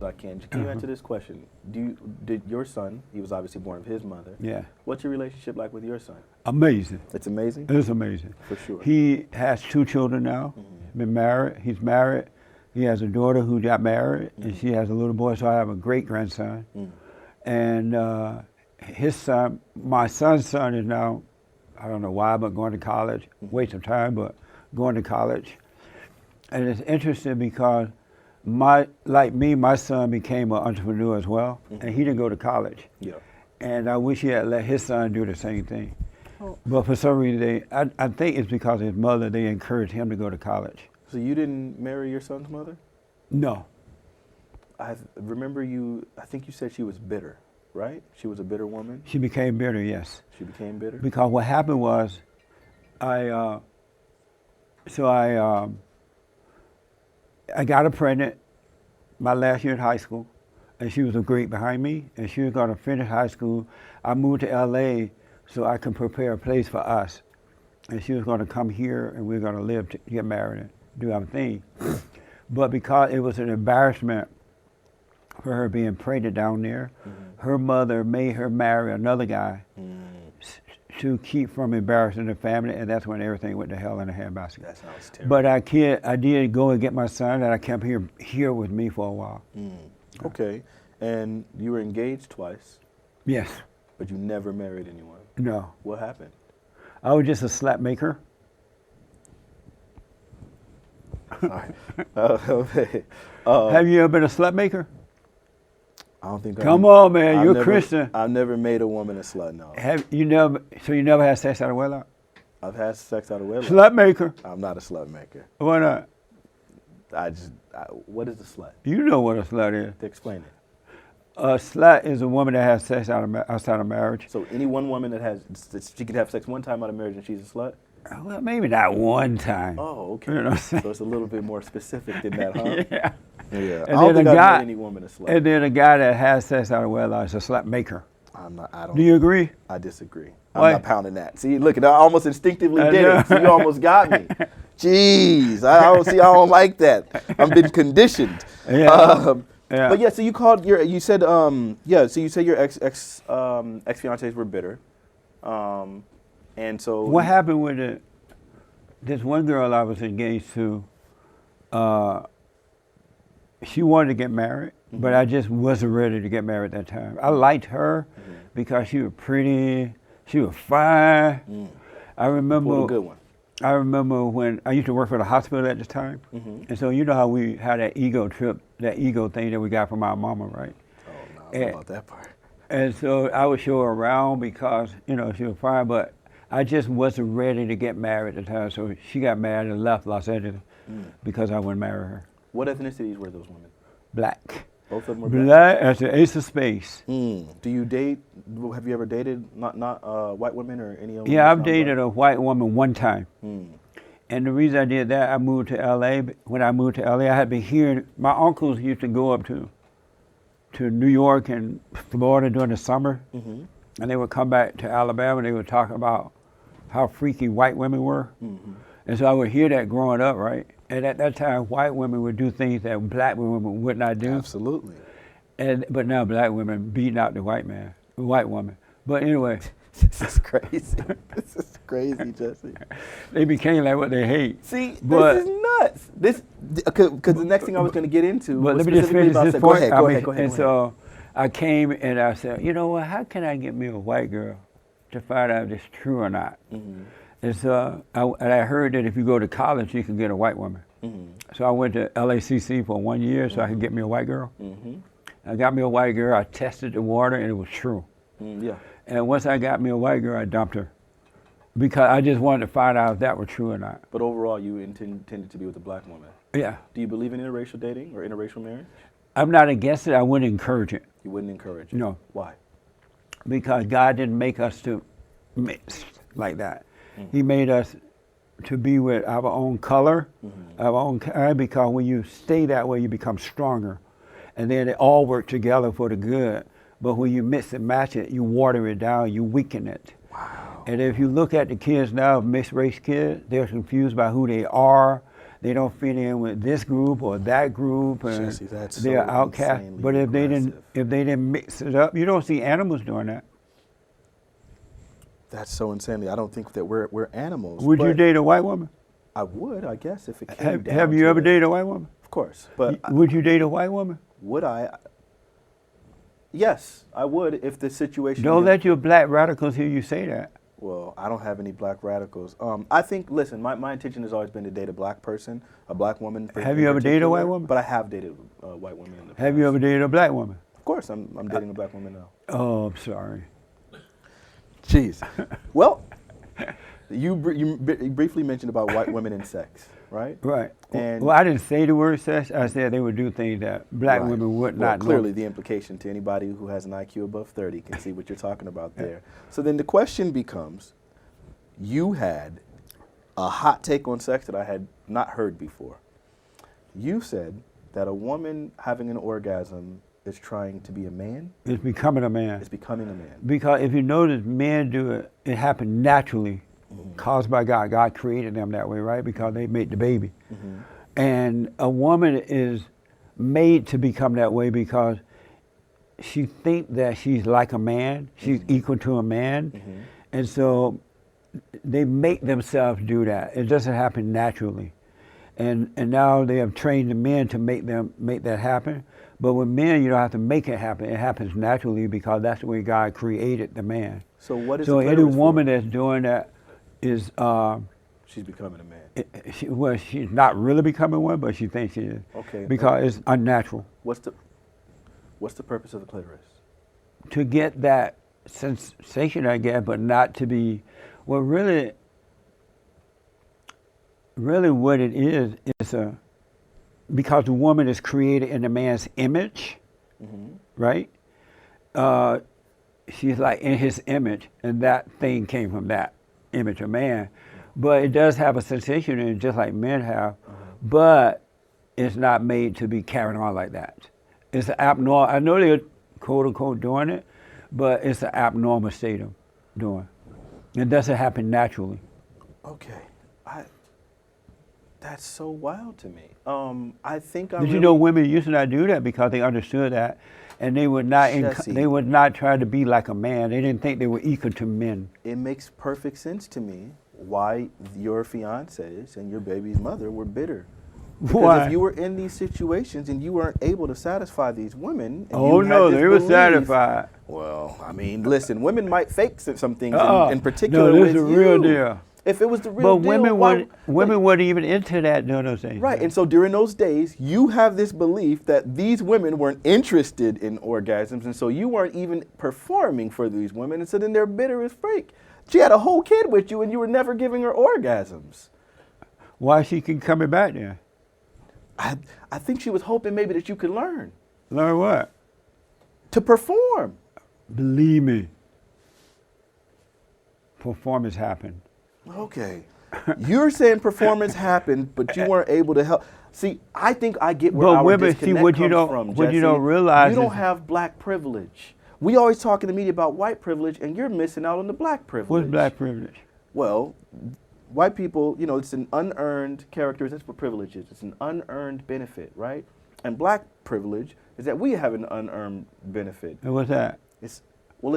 I can. Can you answer this question? Did your son, he was obviously born of his mother. Yeah. What's your relationship like with your son? Amazing. It's amazing? It's amazing. For sure. He has 2 children now. Been married. He's married. He has a daughter who got married, and she has a little boy, so I have a great-grandson. And his son, my son's son is now, I don't know why, but going to college. Wait some time, but going to college. And it's interesting because like me, my son became an entrepreneur as well, and he didn't go to college. Yeah. And I wish he had let his son do the same thing. But for some reason, I think it's because his mother, they encouraged him to go to college. So you didn't marry your son's mother? No. I remember I think you said she was bitter, right? She was a bitter woman? She became bitter, yes. She became bitter? Because what happened was, I got her pregnant my last year in high school, and she was a grade behind me, and she was going to finish high school. I moved to LA so I could prepare a place for us. And she was going to come here, and we were going to live, to get married and do our thing. But because it was an embarrassment for her being pregnant down there, her mother made her marry another guy to keep from embarrassing the family, and that's when everything went to hell in a handbasket. That sounds terrible. But I did go and get my son, and I kept him here with me for a while. Okay, and you were engaged twice, Yes. but you never married anyone. No. What happened? I was just a slap maker. Sorry. Okay. Have you ever been a slut maker? I don't think. Come on, man, I've you're never, a Christian. I've never made a woman a slut. No. Have you never? So you never had sex out of wedlock? I've had sex out of wedlock. Slut maker. I'm not a slut maker. Why not? What is a slut? You know what a slut is. Explain it. A slut is a woman that has sex outside of marriage. So any one woman she could have sex one time out of marriage and she's a slut? Well, maybe not one time. Oh, okay. You know what I'm saying? So it's a little bit more specific than that, huh? Yeah. Yeah. And I don't then think a I've guy, made any woman a slut. and then a guy that has sex out of wedlock is a slut maker. I don't. Do you agree? I disagree. Why? I'm not pounding that. See, look, I almost instinctively I did know. it. So you almost got me. Jeez, I don't like that. I've been conditioned. Yeah. Yeah. But yeah, so you said your ex fiancés were bitter, and so What happened with this one girl I was engaged to? She wanted to get married, but I just wasn't ready to get married at that time. I liked her because she was pretty, she was fine. I remember. pulled a good one. I remember when I used to work for the hospital at the time, and so you know how we had that ego trip, that ego thing that we got from our mama, right? Oh no, I don't know about that part. And so I would show her around because, you know, she was fine, but I just wasn't ready to get married at the time. So she got married and left Los Angeles because I wouldn't marry her. What ethnicities were those women? Black. Both of them were black. Black as the ace of space. Do you date? Have you ever dated not white women or any other? Yeah, I've dated a white woman one time. Mm. And the reason I did that, I moved to LA. When I moved to LA, I had been hearing, my uncles used to go up to New York and Florida during the summer. And they would come back to Alabama and they would talk about how freaky white women were. And so I would hear that growing up, right? And at that time, white women would do things that black women would not do. Absolutely. But now black women beating out the white woman. But anyway. This is crazy. This is crazy, Jesse. They became like what they hate. See, but, this is nuts. Because the next thing I was going to get into but was let me just finish this point. Go ahead. And so I came and I said, you know what, how can I get me a white girl to find out if it's true or not? And so I heard that if you go to college, you can get a white woman. So I went to LACC for 1 year so I could get me a white girl. I got me a white girl, I tested the water, and it was true. Yeah. And once I got me a white girl, I dumped her because I just wanted to find out if that were true or not. But overall, you intended to be with a black woman. Yeah. Do you believe in interracial dating or interracial marriage? I'm not against it. I wouldn't encourage it. You wouldn't encourage it? No. Why? Because God didn't make us to mix like that. He made us to be with our own color, our own kind, because when you stay that way, you become stronger. And then it all work together for the good. But when you mix and match it, you water it down, you weaken it. Wow. And if you look at the kids now, mixed race kids, they're confused by who they are. they don't fit in with this group or that group, and Jesse, that's they're so outcast. insanely But if aggressive. they didn't mix it up, you don't see animals doing that. That's so insanely. I don't think that we're animals. Would you but date a white woman? I would, I guess, if it came down Have you to ever it. dated a white woman? Of course, but Would you date a white woman? would I? Yes, I would if the situation. Don't let your black radicals hear you say that. Well, I don't have any black radicals. I think. Listen, my intention has always been to date a black person, a black woman. Have you ever dated a white particular, woman? But I have dated white women in the past. Have you ever dated a black woman? Of course, I'm dating a black woman now. Oh, I'm sorry. Jeez. Well, you briefly mentioned about white women and sex, right? Right. And Well, I didn't say the word sex. I said they would do things that black Right. women would Well, not clearly, know. the implication to anybody who has an IQ above 30 can see what you're talking about there. So then the question becomes, you had a hot take on sex that I had not heard before. You said that a woman having an orgasm is trying to be a man, It's becoming a man. is becoming a man. Because if you notice, men do it, it happened naturally, caused by God. God created them that way, right? Because they made the baby. And a woman is made to become that way because she thinks that she's like a man, she's equal to a man. And so they make themselves do that. It doesn't happen naturally. And now they have trained the men to make that happen. But with men, you don't have to make it happen. It happens naturally because that's the way God created the man. So what is So the any clitoris for? woman that's doing that is, She's becoming a man. she's not really becoming one, but she thinks she is. Okay. Because it's unnatural. What's the purpose of the clitoris? To get that sensation, I guess, but not to be, well, really what it is because the woman is created in a man's image, right? She's like in his image, and that thing came from that image of man. But it does have a sensation in it, just like men have, but it's not made to be carried on like that. It's abnormal. I know they're quote unquote doing it, but it's an abnormal state of doing. It doesn't happen naturally. Okay. That's so wild to me. I think I Did you know women used to not do that because they understood that, and they would not Jesse. they would not try to be like a man. They didn't think they were equal to men. It makes perfect sense to me why your fiancés and your baby's mother were bitter. Because Why? if you were in these situations and you weren't able to satisfy these women, and Oh you had no, this they were belief- satisfied. Well, I mean, listen, women might fake some things Uh-uh. in particular No, with this is the real you. deal. If it was the real But deal, women why- weren't even into that during those days. Right, and so during those days, you have this belief that these women weren't interested in orgasms, and so you weren't even performing for these women, and so then they're bitter as freak. She had a whole kid with you, and you were never giving her orgasms. Why she keep coming back there? I think she was hoping maybe that you could learn Learn what? to perform. Believe me. Performance happened. Okay. You're saying performance happened, but you weren't able to help. See, I think I get where But our women, see, disconnect what you comes don't- from, what you Jesse. don't realize You don't is- have black privilege. We always talk in the media about white privilege, and you're missing out on the black privilege. What's black privilege? Well, white people, it's an unearned characteristic. That's what privilege is. It's an unearned benefit, right? And black privilege is that we have an unearned benefit. And what's that? It's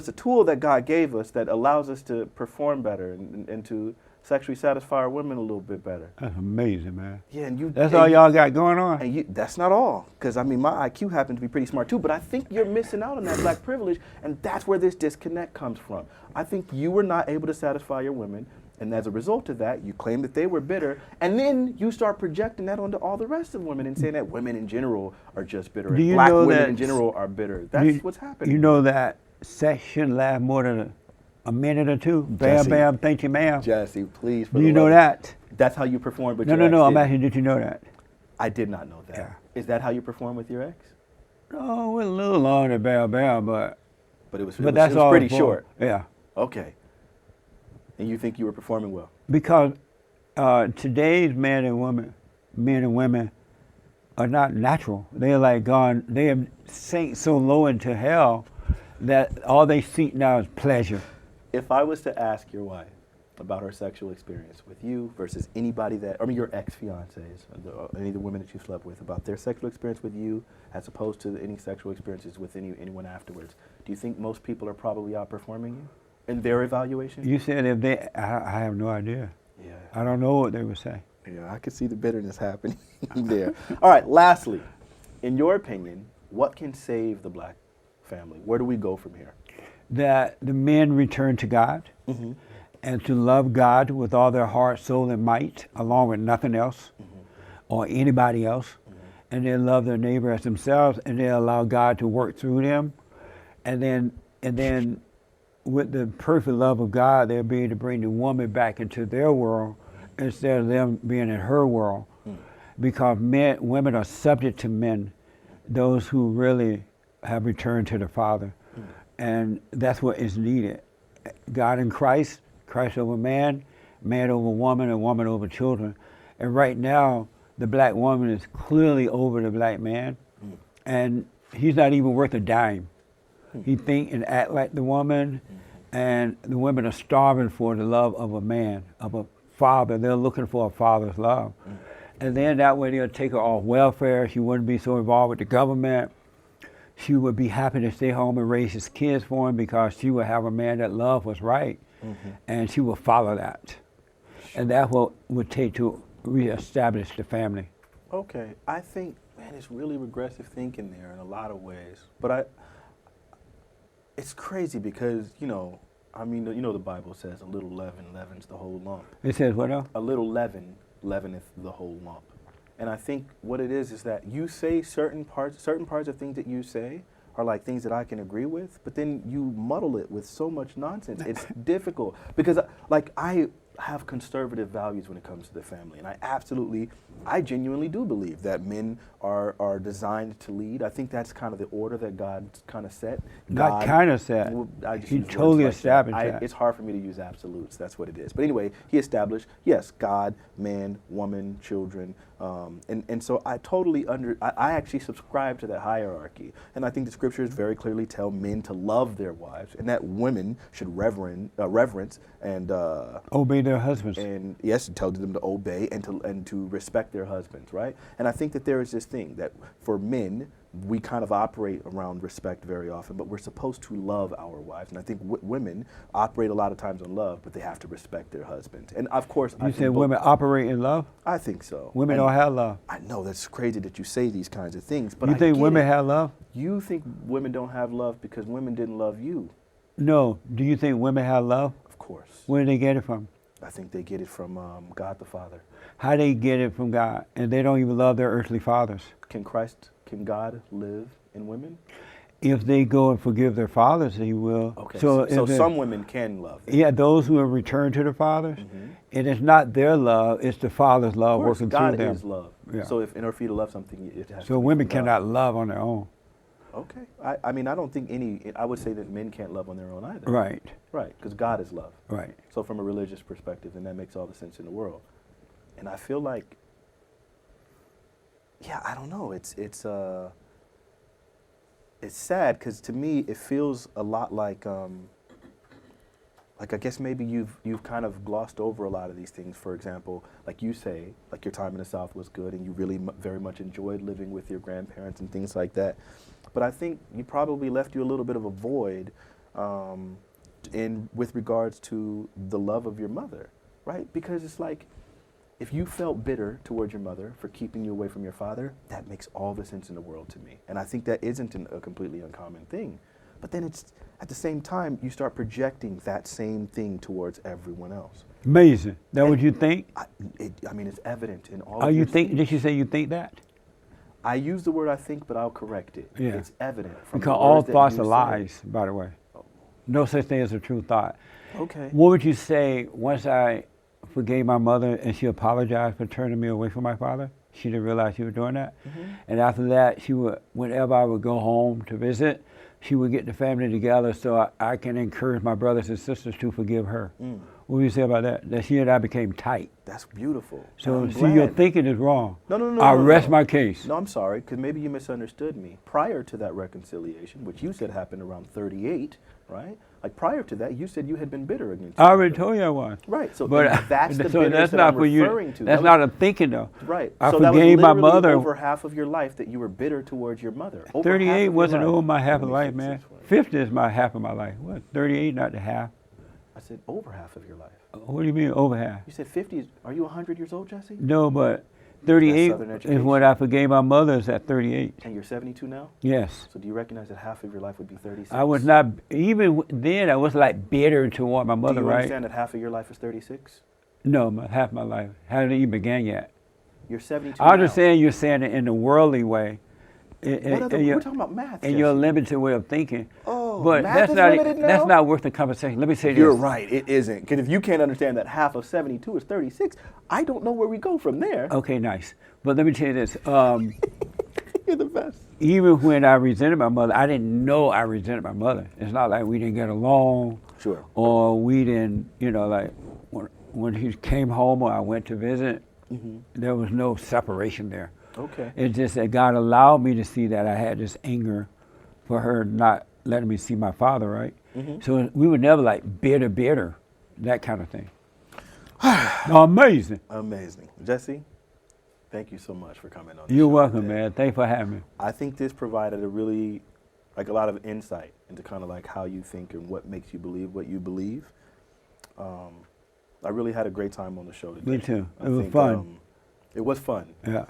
a tool that God gave us that allows us to perform better and to sexually satisfy our women a little bit better. That's amazing, man. Yeah, and That's all y'all got going on? And that's not all, because I mean, my IQ happens to be pretty smart too, but I think you're missing out on that black privilege, and that's where this disconnect comes from. I think you were not able to satisfy your women, and as a result of that, you claim that they were bitter, and then you start projecting that onto all the rest of women and saying that women in general are just bitter, Do and you black know women that in general are bitter. That's what's happening. You know that sex shouldn't last more than a minute or two? Bam, Jesse. bam, thank you, ma'am. Jesse, please. For Do the you know love- that? That's how you perform with No, your ex, I'm didn't you? asking, did you know that? I did not know that. Yeah. Is that how you perform with your ex? Oh, we're a little longer than bam, bam, but But it was that's all pretty for- short. Yeah. Okay. And you think you were performing well? Because today's men and women are not natural. They're like gone, they have sank so low into hell that all they seek now is pleasure. If I was to ask your wife, about her sexual experience with you versus anybody your ex-fiancés, any of the women that you slept with, about their sexual experience with you as opposed to any sexual experiences with anyone afterwards, do you think most people are probably outperforming you in their evaluation? You said if they, I have no idea. Yeah. I don't know what they would say. Yeah, I could see the bitterness happening there. All right, lastly, in your opinion, what can save the black family? Where do we go from here? That the men return to God and to love God with all their heart, soul, and might, along with nothing else or anybody else. And they love their neighbor as themselves, and they allow God to work through them. And then with the perfect love of God, they'll be able to bring the woman back into their world instead of them being in her world. Because women are subject to men, those who really have returned to the Father. And that's what is needed. God in Christ, Christ over man, man over woman, and woman over children. And right now, the black woman is clearly over the black man, and he's not even worth a dime. He think and act like the woman, and the women are starving for the love of a man, of a father. They're looking for a father's love. And then that way they'll take her off welfare. She wouldn't be so involved with the government. She would be happy to stay home and raise his kids for him because she would have a man that love was right, and she would follow that. And that's what it would take to reestablish the family. Okay, I think, man, it's really regressive thinking there in a lot of ways. But it's crazy because, the Bible says a little leaven leavens the whole lump. It says what else? A little leaven leaveneth the whole lump. And I think what it is that you say certain parts of things that you say are like things that I can agree with, but then you muddle it with so much nonsense. It's difficult because I have conservative values when it comes to the family, and I genuinely do believe that men are designed to lead. I think that's kind of the order that God kind of set. God kind of set. He totally established that. It's hard for me to use absolutes. That's what it is. But anyway, he established, yes, God, man, woman, children, and so I totally I actually subscribe to that hierarchy, and I think the scriptures very clearly tell men to love their wives, and that women should reverence and obey their husbands. And yes, it tells them to obey and to respect their husbands, right? And I think that there is this thing that for men, we kind of operate around respect very often, but we're supposed to love our wives. And I think women operate a lot of times on love, but they have to respect their husbands. And of course, you say women operate in love? I think so. Women don't have love. I know that's crazy that you say these kinds of things, but you think women have love? You think women don't have love because women didn't love you? No. Do you think women have love? Of course. Where do they get it from? I think they get it from God the Father. How they get it from God? And they don't even love their earthly fathers. Can God live in women? If they go and forgive their fathers, he will. Okay. So some women can love them. Yeah, those who have returned to their fathers. And it's not their love, it's the Father's love working God through them. God is love. Yeah. So if in order for you to love something, it has to be women cannot love on their own. Okay. I don't think I would say that men can't love on their own either. Right. Right, because God is love. Right. So from a religious perspective, then that makes all the sense in the world. And I feel like, I don't know. It's sad because to me it feels a lot like I guess maybe you've kind of glossed over a lot of these things. For example, like you say, like your time in the South was good and you really very much enjoyed living with your grandparents and things like that. But I think you probably left you a little bit of a void with regards to the love of your mother, right? Because it's like, if you felt bitter towards your mother for keeping you away from your father, that makes all the sense in the world to me. And I think that isn't a completely uncommon thing. But then it's, at the same time, you start projecting that same thing towards everyone else. Amazing. That what you think? It's evident in all Oh, of you your think? speech. Did you say you think that? I use the word I think, but I'll correct it. Yeah. It's evident. From because the all words that thoughts you are say. lies, by the way. No such thing as a true thought. Okay. What would you say once I forgave my mother and she apologized for turning me away from my father? She didn't realize she was doing that. And after that, she would, whenever I would go home to visit, she would get the family together so I can encourage my brothers and sisters to forgive her. What do you say about that? That she and I became tight. That's beautiful. So see, your thinking is wrong. No. I rest my case. No, I'm sorry, because maybe you misunderstood me. Prior to that reconciliation, which you said happened around 38, right? Like prior to that, you said you had been bitter against I your already mother. told you I was. Right. So But that's the so bitterness that's that not I'm for you. referring to. That's That not a thinking though. right. I So that was forgave my literally mother. over half of your life that you were bitter towards your mother. Over half 38 of your wasn't life. over my half Let of me life, fix man. this for you. 50 is my half of my life. What? 38, not the half. I said over half of your life. What do you mean over half? You said 50 is, are you 100 years old, Jesse? No, but 38 Southern is education. what I forgave my mother is at 38. And you're 72 now? Yes. So do you recognize that half of your life would be 36? I was not, even then, I was like bitter toward my mother, Do you right? understand that half of your life is 36? No, half my life. Hadn't even began yet. You're 72 I now. understand you're saying it in the worldly way. What other, we're talking about math, And your Jesse. limited way of thinking. Oh, But math that's is not limited now? that's not worth the conversation. Let me say You're this. right, it isn't. Because if you can't understand that half of 72 is 36, I don't know where we go from there. Okay, nice. But let me tell you this. You're the best. Even when I resented my mother, I didn't know I resented my mother. It's not like we didn't get along. Sure. Or we didn't, like when he came home or I went to visit, there was no separation there. Okay. It's just that God allowed me to see that I had this anger for her not letting me see my father, right? So we were never like bitter, that kind of thing. Amazing. Amazing. Jesse, thank you so much for coming on. You're welcome, man. Thanks for having me. I think this provided a really, like a lot of insight into kind of like how you think and what makes you believe what you believe. I really had a great time on the show today. Me too. I It was think, fun. It was fun. Yeah.